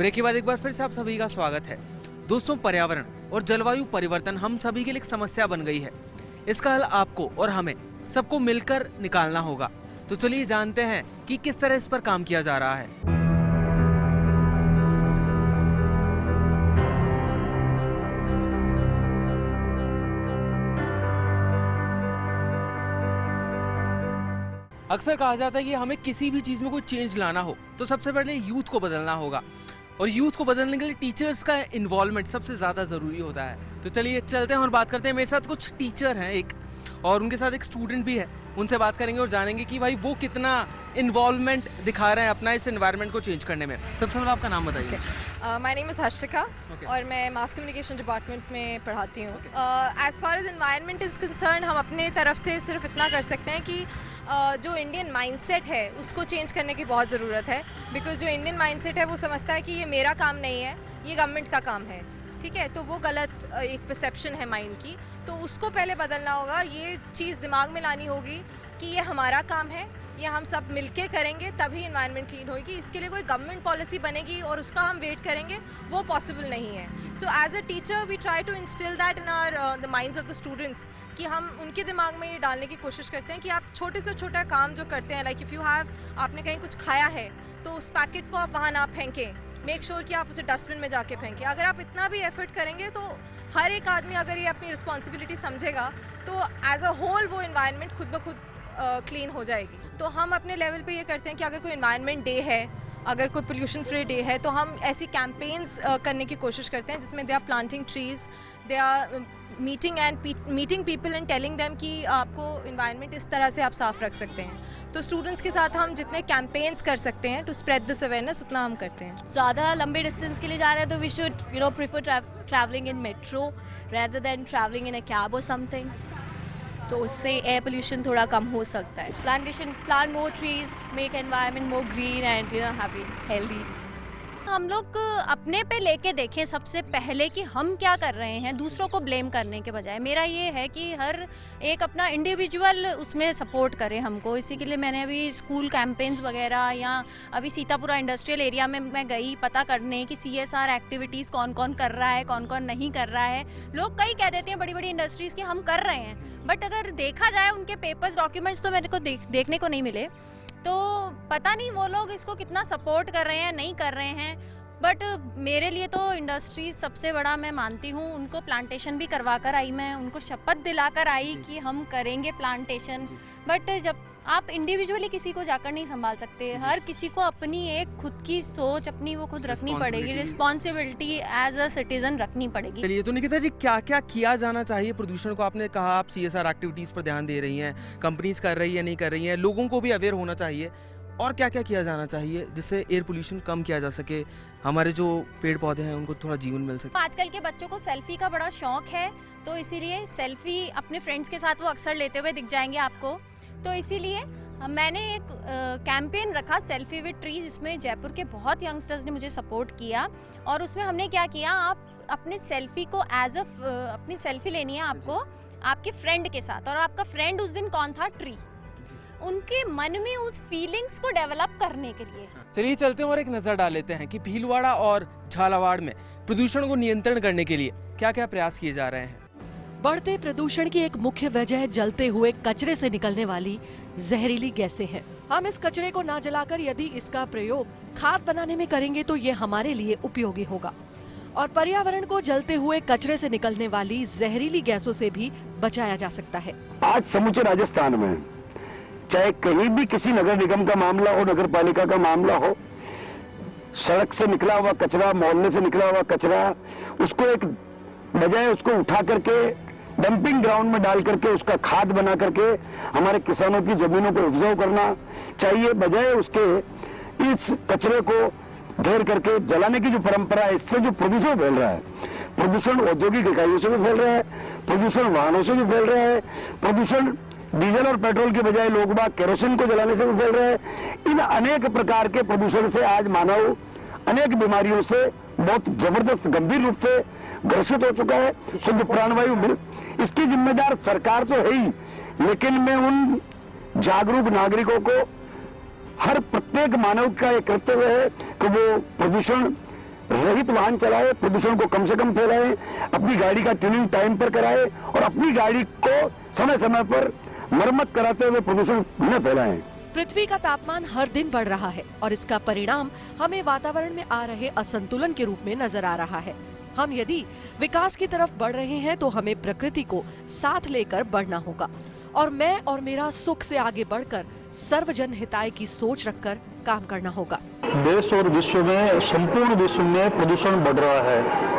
Break के बाद एक बार फिर से आप सभी का स्वागत है। दोस्तों, पर्यावरण और जलवायु परिवर्तन हम सभी के लिए एक समस्या बन गई है। इसका हल आपको और हमें सबको मिलकर निकालना होगा। तो चलिए जानते हैं कि किस तरह इस पर काम किया जा रहा है। अक्सर कहा जाता है कि हमें किसी भी चीज में कोई चेंज लाना हो तो सबसे पहले यूथ को बदलना होगा, और यूथ को बदलने के लिए टीचर्स का इन्वॉल्वमेंट सबसे ज़्यादा ज़रूरी होता है। तो चलिए चलते हैं और बात करते हैं। मेरे साथ कुछ टीचर हैं एक, और उनके साथ एक स्टूडेंट भी है। उनसे बात करेंगे और जानेंगे कि भाई वो कितना इन्वॉल्वमेंट दिखा रहे हैं अपना इस एनवायरनमेंट को चेंज करने में। सबसे पहले आपका नाम बताइए। माय नेम इज़ हर्षिका और मैं मास कम्युनिकेशन डिपार्टमेंट में पढ़ाती हूँ। As far as environment is concern, हम अपने तरफ से सिर्फ इतना कर सकते हैं कि जो इंडियन माइंडसेट है उसको चेंज करने की बहुत ज़रूरत है। बिकॉज जो इंडियन माइंडसेट है वो समझता है कि ये मेरा काम नहीं है, ये गवर्नमेंट का काम है। ठीक है, तो वो गलत एक परसेप्शन है माइंड की, तो उसको पहले बदलना होगा। ये चीज़ दिमाग में लानी होगी कि ये हमारा काम है, ये हम सब मिलके करेंगे तभी एनवायरनमेंट क्लीन होगी। इसके लिए कोई गवर्नमेंट पॉलिसी बनेगी और उसका हम वेट करेंगे, वो पॉसिबल नहीं है। So as a teacher we try to instil that in our the minds of the students, कि हम उनके दिमाग में ये डालने की कोशिश करते हैं कि आप छोटे से छोटा काम जो करते हैं, लाइक इफ़ यू हैव, आपने कहीं कुछ खाया है तो उस पैकेट को आप वहाँ ना फेंकें, मेक श्योर कि आप उसे डस्टबिन में जाके फेंकें। अगर आप इतना भी एफर्ट करेंगे तो हर एक आदमी अगर ये अपनी रिस्पॉन्सिबिलिटी समझेगा तो एज अ होल वो एनवायरनमेंट खुद ब खुद क्लीन हो जाएगी। तो हम अपने लेवल पे ये करते हैं कि अगर कोई एनवायरनमेंट डे है, अगर कोई पोल्यूशन फ्री डे है, तो हम ऐसी कैंपेन्स करने की कोशिश करते हैं जिसमें they are planting trees, they are meeting people and telling them कि आपको एनवायरनमेंट इस तरह से आप साफ रख सकते हैं। तो स्टूडेंट्स के साथ हम जितने कैंपेन्स कर सकते हैं टू स्प्रेड दिस अवेयरनेस, उतना हम करते हैं। ज़्यादा लंबे डिस्टेंस के लिए जा रहे हैं तो we should prefer travelling in metro rather than travelling in a cab और समथिंग, तो उससे एयर पोल्यूशन थोड़ा कम हो सकता है। Plant more trees, make environment more green and happy healthy. हम लोग अपने पे लेके देखें सबसे पहले कि हम क्या कर रहे हैं, दूसरों को ब्लेम करने के बजाय। मेरा ये है कि हर एक अपना इंडिविजुअल उसमें सपोर्ट करे हमको। इसी के लिए मैंने अभी स्कूल कैंपेन्स वगैरह, या अभी सीतापुरा इंडस्ट्रियल एरिया में मैं गई पता करने कि CSR एक्टिविटीज़ कौन कौन कर रहा है, कौन कौन नहीं कर रहा है। लोग कई कह देते हैं बड़ी बड़ी इंडस्ट्रीज़ की हम कर रहे हैं, बट अगर देखा जाए उनके पेपर्स डॉक्यूमेंट्स तो मेरे को देखने को नहीं मिले। तो पता नहीं वो लोग इसको कितना सपोर्ट कर रहे हैं, नहीं कर रहे हैं। बट मेरे लिए तो इंडस्ट्रीज सबसे बड़ा मैं मानती हूँ। उनको प्लांटेशन भी करवा कर आई, मैं उनको शपथ दिलाकर आई कि हम करेंगे प्लांटेशन। बट जब आप इंडिविजुअली किसी को जाकर नहीं संभाल सकते, हर किसी को अपनी एक खुद की सोच अपनी वो खुद रखनी पड़ेगी, रिस्पॉन्सिबिलिटी एज अ सिटीजन रखनी पड़ेगी। चलिए, तो निकिता जी क्या क्या किया जाना चाहिए प्रदूषण को? आपने कहा आप CSR एक्टिविटीज पर ध्यान दे रही हैं, कंपनीज कर रही है नहीं कर रही हैं, लोगों को भी अवेयर होना चाहिए, और क्या क्या किया जाना चाहिए जिससे एयर पोल्यूशन कम किया जा सके, हमारे जो पेड़ पौधे हैं उनको थोड़ा जीवन मिल सके? आजकल के बच्चों को सेल्फी का बड़ा शौक है, तो इसीलिए सेल्फी अपने फ्रेंड्स के साथ वो अक्सर लेते हुए दिख जाएंगे आपको। तो इसीलिए मैंने एक कैंपेन रखा सेल्फी विद ट्री, जिसमें जयपुर के बहुत यंगस्टर्स ने मुझे सपोर्ट किया। और उसमें हमने क्या किया, आप अपनी सेल्फी को अपनी सेल्फी लेनी है आपको आपके फ्रेंड के साथ, और आपका फ्रेंड उस दिन कौन था? ट्री। उनके मन में उस फीलिंग्स को डेवलप करने के लिए। चलिए चलते हैं और एक नजर डाल लेते हैं कि भीलवाड़ा और झालावाड़ में प्रदूषण को नियंत्रण करने के लिए क्या क्या प्रयास किए जा रहे हैं। बढ़ते प्रदूषण की एक मुख्य वजह जलते हुए कचरे से निकलने वाली जहरीली गैसें हैं। हम इस कचरे को ना जलाकर यदि इसका प्रयोग खाद बनाने में करेंगे तो ये हमारे लिए उपयोगी होगा, और पर्यावरण को जलते हुए कचरे से निकलने वाली जहरीली गैसों से भी बचाया जा सकता है। आज समूचे राजस्थान में चाहे कहीं भी किसी नगर निगम का मामला हो, नगर पालिका का मामला हो, सड़क से निकला हुआ कचरा, मोहल्ले से निकला हुआ कचरा, उसको एक बजाय उसको उठा करके डंपिंग ग्राउंड में डाल करके उसका खाद बना करके हमारे किसानों की जमीनों को उपजाऊ करना चाहिए, बजाय उसके इस कचरे को ढेर करके जलाने की जो परंपरा है, इससे जो प्रदूषण फैल रहा है, प्रदूषण औद्योगिक इकाइयों से भी फैल रहा है, प्रदूषण वाहनों से भी फैल रहा है, प्रदूषण डीजल और पेट्रोल के बजाय लोग बाग केरोसिन को जलाने से भी फैल रहा है। इन अनेक प्रकार के प्रदूषण से आज मानव अनेक बीमारियों से बहुत जबरदस्त गंभीर रूप से ग्रसित हो चुका है। शुद्ध प्राणवायु मिल, इसकी जिम्मेदार सरकार तो है ही, लेकिन मैं उन जागरूक नागरिकों को, हर प्रत्येक मानव का एक कर्तव्य है कि वो प्रदूषण रहित वाहन चलाए, प्रदूषण को कम से कम फैलाएं, अपनी गाड़ी का ट्यूनिंग टाइम पर कराएं और अपनी गाड़ी को समय समय पर मरम्मत कराते हुए प्रदूषण न फैलाएं। पृथ्वी का तापमान हर दिन बढ़ रहा है और इसका परिणाम हमें वातावरण में आ रहे असंतुलन के रूप में नजर आ रहा है। हम यदि विकास की तरफ बढ़ रहे हैं तो हमें प्रकृति को साथ लेकर बढ़ना होगा और मैं और मेरा सुख से आगे बढ़कर सर्वजन हिताय की सोच रखकर काम करना होगा। देश और विश्व में, संपूर्ण विश्व में प्रदूषण बढ़ रहा है।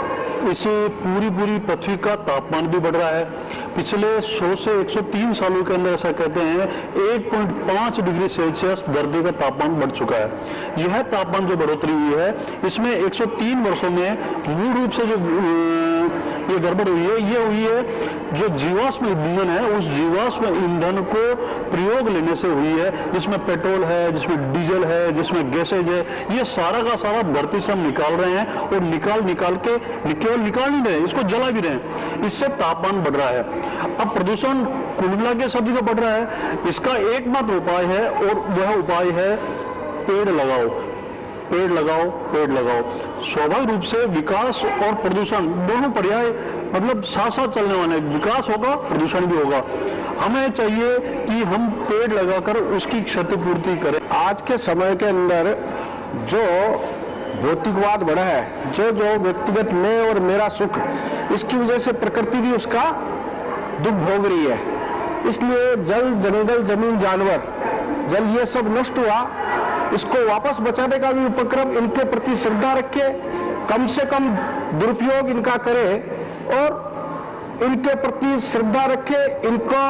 इसे पूरी पृथ्वी का तापमान भी बढ़ रहा है। पिछले 100 से 103 सालों के अंदर ऐसा कहते हैं 1.5 डिग्री सेल्सियस धरती का तापमान बढ़ चुका है। यह तापमान जो बढ़ोतरी हुई है, इसमें 103 वर्षों में मूल रूप से जो ये गड़बड़ हुई है, ये हुई है जो जीवाश्म ईंधन है, उस जीवाश्म ईंधन को प्रयोग लेने से हुई है, जिसमें पेट्रोल है, जिसमें डीजल है, जिसमें गैसेज है। ये सारा का सारा धरती से हम निकाल रहे हैं और निकाल के केवल निकाल नहीं रहे, इसको जला भी रहे हैं। इससे तापमान बढ़ रहा है। अब प्रदूषण कुल मिला के सब जगह बढ़ रहा है। इसका एकमात्र उपाय है और वह उपाय है पेड़ लगाओ, पेड़ लगाओ, पेड़ लगाओ। स्वाभाविक रूप से विकास और प्रदूषण दोनों पर्याय मतलब साथ साथ चलने वाले। विकास होगा, प्रदूषण भी होगा। हमें चाहिए कि हम पेड़ लगाकर उसकी क्षतिपूर्ति करें। आज के समय के अंदर जो भौतिकवाद बढ़ा है, जो व्यक्तिगत मैं और मेरा सुख, इसकी वजह से प्रकृति भी उसका दुख भोग रही है। इसलिए जल, जंगल, जमीन, जानवर, जल ये सब नष्ट हुआ। इसको वापस बचाने का भी उपक्रम, इनके प्रति श्रद्धा रखे, कम से कम दुरुपयोग इनका करे और इनके प्रति श्रद्धा रखे, इनका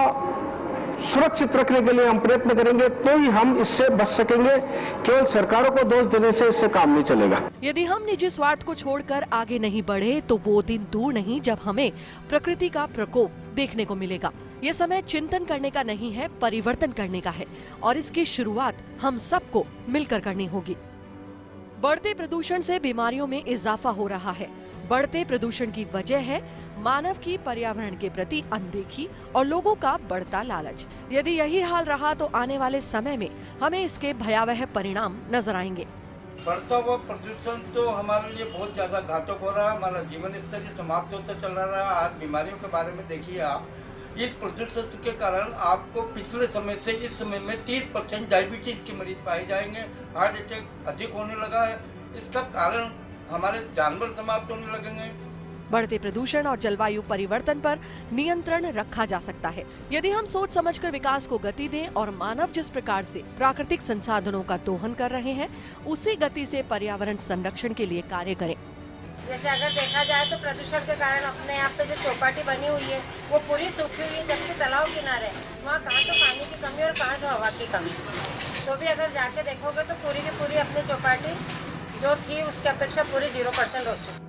सुरक्षित रखने के लिए हम प्रयत्न करेंगे, तो ही हम इससे बच सकेंगे। केवल सरकारों को दोष देने से इससे काम नहीं चलेगा। यदि हम निजी स्वार्थ को छोड़कर आगे नहीं बढ़े तो वो दिन दूर नहीं जब हमें प्रकृति का प्रकोप देखने को मिलेगा। ये समय चिंतन करने का नहीं है, परिवर्तन करने का है और इसकी शुरुआत हम सबको मिलकर करनी होगी। बढ़ते प्रदूषण से बीमारियों में इजाफा हो रहा है। बढ़ते प्रदूषण की वजह है मानव की पर्यावरण के प्रति अनदेखी और लोगों का बढ़ता लालच। यदि यही हाल रहा तो आने वाले समय में हमें इसके भयावह परिणाम नजर आएंगे। बढ़ता हुआ प्रदूषण तो हमारे लिए बहुत ज्यादा घातक हो रहा है। हमारा जीवन स्तर ही समाप्त होता चल रहा है। आज बीमारियों के बारे में देखिए आप, इस प्रदूषण के कारण आपको पिछले समय से इस समय में 30% डायबिटीज के मरीज पाए जाएंगे। हार्ट अटैक अधिक होने लगा है। इसका कारण हमारे जानवर समाप्त होने लगेंगे। बढ़ते प्रदूषण और जलवायु परिवर्तन पर नियंत्रण रखा जा सकता है यदि हम सोच समझकर विकास को गति दें और मानव जिस प्रकार से प्राकृतिक संसाधनों का दोहन कर रहे हैं, उसी गति से पर्यावरण संरक्षण के लिए कार्य करें। जैसे अगर देखा जाए तो प्रदूषण के कारण अपने यहाँ पे जो चौपाटी बनी हुई है वो पूरी सूखी हुई है, जबकि तालाब किनारे वहाँ कहाँ तो पानी की कमी और कहाँ तो हवा की कमी। तो भी अगर जाके देखोगे तो पूरी की पूरी अपनी चौपाटी जो थी उसकी अपेक्षा पूरी 0% हो चुकी।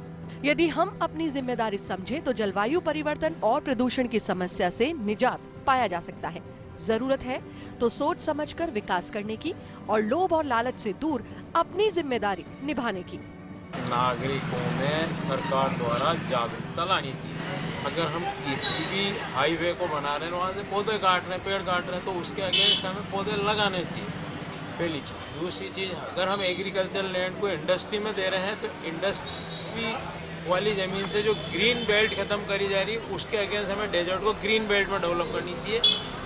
यदि हम अपनी जिम्मेदारी समझें तो जलवायु परिवर्तन और प्रदूषण की समस्या से निजात पाया जा सकता है। जरूरत है तो सोच समझकर विकास करने की और लोभ और लालच से दूर अपनी जिम्मेदारी निभाने की। नागरिकों में सरकार द्वारा जागरूकता लानी चाहिए। अगर हम किसी भी हाईवे को बना रहे हैं, वहाँ से पौधे काट रहे हैं, पेड़ काट रहे हैं, तो उसके अगेंस्ट हमें पौधे लगाने चाहिए, पहली चीज़। दूसरी चीज़, अगर हम एग्रीकल्चर लैंड को इंडस्ट्री में दे रहे हैं तो इंडस्ट्री वाली ज़मीन से जो ग्रीन बेल्ट ख़त्म करी जा रही है, उसके अगेंस्ट हमें डेजर्ट को ग्रीन बेल्ट में डेवलप करनी चाहिए।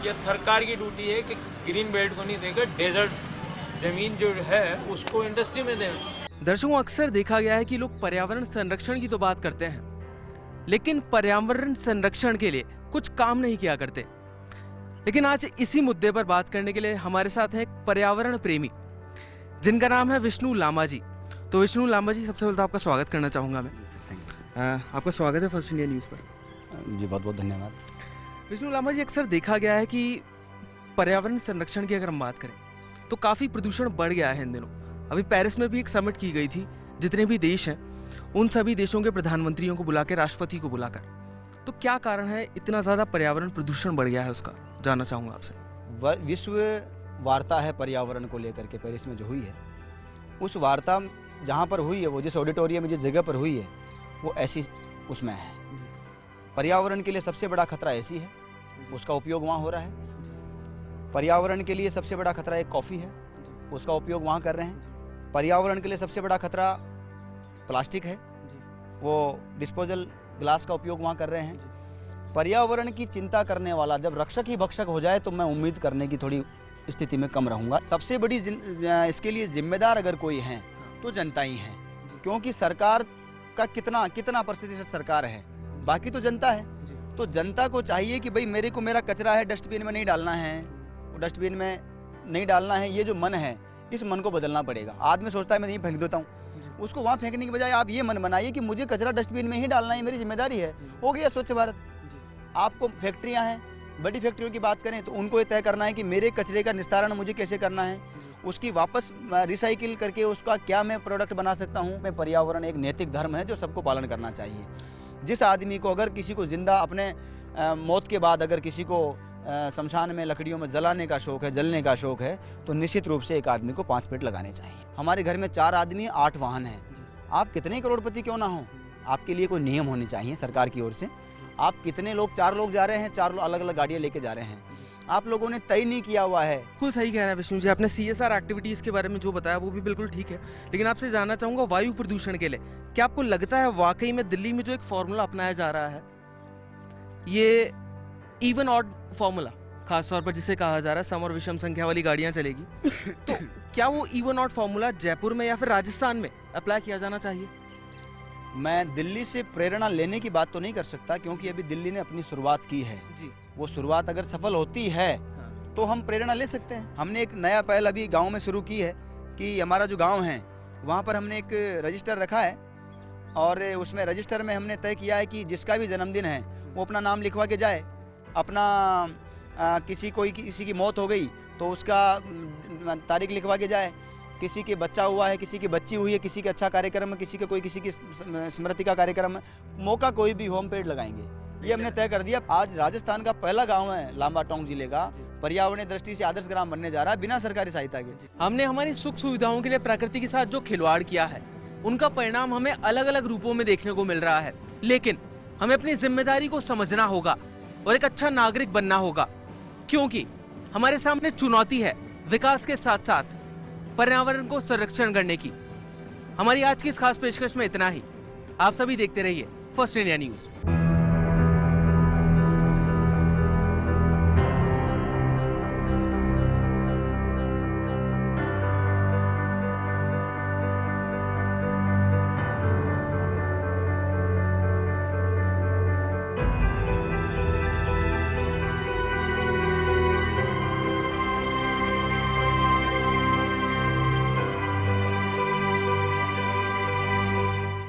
यह सरकार की ड्यूटी है कि ग्रीन बेल्ट को नहीं देकर डेजर्ट ज़मीन जो है उसको इंडस्ट्री में दें। दर्शकों, अक्सर देखा गया है कि लोग पर्यावरण संरक्षण की तो बात करते हैं, लेकिन पर्यावरण संरक्षण के लिए कुछ काम नहीं किया करते। लेकिन आज इसी मुद्दे पर बात करने के लिए हमारे साथ हैं एक पर्यावरण प्रेमी, जिनका नाम है विष्णु लांबा जी। तो विष्णु लांबा जी, सबसे पहले तो आपका स्वागत करना चाहूँगा मैं। आपका स्वागत है फर्स्ट इंडिया न्यूज़ पर। जी बहुत बहुत धन्यवाद। विष्णु लांबा जी, अक्सर देखा गया है कि पर्यावरण संरक्षण की अगर हम बात करें तो काफ़ी प्रदूषण बढ़ गया है इन दिनों। अभी पेरिस में भी एक समिट की गई थी, जितने भी देश हैं उन सभी देशों के प्रधानमंत्रियों को बुला के, राष्ट्रपति को बुलाकर। तो क्या कारण है इतना ज़्यादा पर्यावरण प्रदूषण बढ़ गया है, उसका जानना चाहूँगा आपसे। विश्व वार्ता है पर्यावरण को लेकर के पेरिस में जो हुई है, उस वार्ता जहाँ पर हुई है, वो जिस ऑडिटोरियम में जिस जगह पर हुई है, वो ऐसी उसमें है। पर्यावरण के लिए सबसे बड़ा खतरा ऐसी है, उसका उपयोग वहाँ हो रहा है। पर्यावरण के लिए सबसे बड़ा खतरा एक कॉफ़ी है, उसका उपयोग वहाँ कर रहे हैं। पर्यावरण के लिए सबसे बड़ा खतरा प्लास्टिक है, वो डिस्पोजल ग्लास का उपयोग वहाँ कर रहे हैं। पर्यावरण की चिंता करने वाला जब रक्षक ही भक्षक हो जाए तो मैं उम्मीद करने की थोड़ी स्थिति में कम रहूँगा। सबसे बड़ी इसके लिए जिम्मेदार अगर कोई है तो जनता ही है, क्योंकि सरकार का कितना प्रतिशत सरकार है, बाकी तो जनता है। तो जनता को चाहिए कि भाई मेरे को मेरा कचरा है डस्टबिन में नहीं डालना है, डस्टबिन में नहीं डालना है, ये जो मन है इस मन को बदलना पड़ेगा। आदमी सोचता है मैं नहीं फेंक देता हूँ, उसको वहाँ फेंकने के बजाय आप ये मन बनाइए कि मुझे कचरा डस्टबिन में ही डालना है, मेरी जिम्मेदारी है। हो गया स्वच्छ भारत। आपको फैक्ट्रियाँ हैं, बड़ी फैक्ट्रियों की बात करें तो उनको ये तय करना है कि मेरे कचरे का निस्तारण मुझे कैसे करना है, उसकी वापस रिसाइकिल करके उसका क्या मैं प्रोडक्ट बना सकता हूँ। मैं पर्यावरण एक नैतिक धर्म है जो सबको पालन करना चाहिए। जिस आदमी को अगर किसी को जिंदा अपने मौत के बाद अगर किसी को शमशान में लकड़ियों में जलाने का शौक है, जलने का शौक है, तो निश्चित रूप से एक आदमी को 5 पेड़ लगाने चाहिए। हमारे घर में 4 आदमी 8 वाहन हैं। आप कितने करोड़पति क्यों ना हो, आपके लिए कोई नियम होने चाहिए सरकार की ओर से। आप कितने लोग, 4 लोग जा रहे हैं, 4 अलग अलग गाड़ियाँ लेके जा रहे हैं, आप लोगों ने तय नहीं किया हुआ है। बिल्कुल सही कह रहे हैं विष्णु जी, आपने CSR एक्टिविटीज़ के बारे में जो बताया वो भी बिल्कुल ठीक है। लेकिन आपसे जानना चाहूँगा वायु प्रदूषण के लिए क्या आपको लगता है वाकई में दिल्ली में जो एक फॉर्मूला अपनाया जा रहा है, ये इवन ऑड फॉर्मूला खासतौर पर जिसे कहा जा रहा है सम और विषम संख्या वाली गाड़ियाँ चलेगी, तो क्या वो इवन ऑड फॉर्मूला जयपुर में या फिर राजस्थान में अप्लाई किया जाना चाहिए? मैं दिल्ली से प्रेरणा लेने की बात तो नहीं कर सकता, क्योंकि अभी दिल्ली ने अपनी शुरुआत की है जी। वो शुरुआत अगर सफल होती है तो हम प्रेरणा ले सकते हैं। हमने एक नया पहल अभी गांव में शुरू की है कि हमारा जो गांव है वहाँ पर हमने एक रजिस्टर रखा है, और उसमें रजिस्टर में हमने तय किया है कि जिसका भी जन्मदिन है वो अपना नाम लिखवा के जाए। अपना किसी की मौत हो गई तो उसका तारीख लिखवा के जाए, किसी के बच्चा हुआ है, किसी की बच्ची हुई है, किसी के अच्छा कार्यक्रम है, किसी की स्मृति का कार्यक्रम है, मौका कोई भी होम पेड़ लगाएंगे, ये हमने तय कर दिया। आज राजस्थान का पहला गांव है लांबा टोंक जिले का पर्यावरणीय दृष्टि से आदर्श ग्राम बनने जा रहा है बिना सरकारी सहायता के। हमने हमारी सुख सुविधाओं के लिए प्रकृति के साथ जो खिलवाड़ किया है उनका परिणाम हमें अलग अलग रूपों में देखने को मिल रहा है, लेकिन हमें अपनी जिम्मेदारी को समझना होगा और एक अच्छा नागरिक बनना होगा, क्योंकि हमारे सामने चुनौती है विकास के साथ साथ पर्यावरण को संरक्षण करने की। हमारी आज की इस खास पेशकश में इतना ही। आप सभी देखते रहिए फर्स्ट इंडिया न्यूज।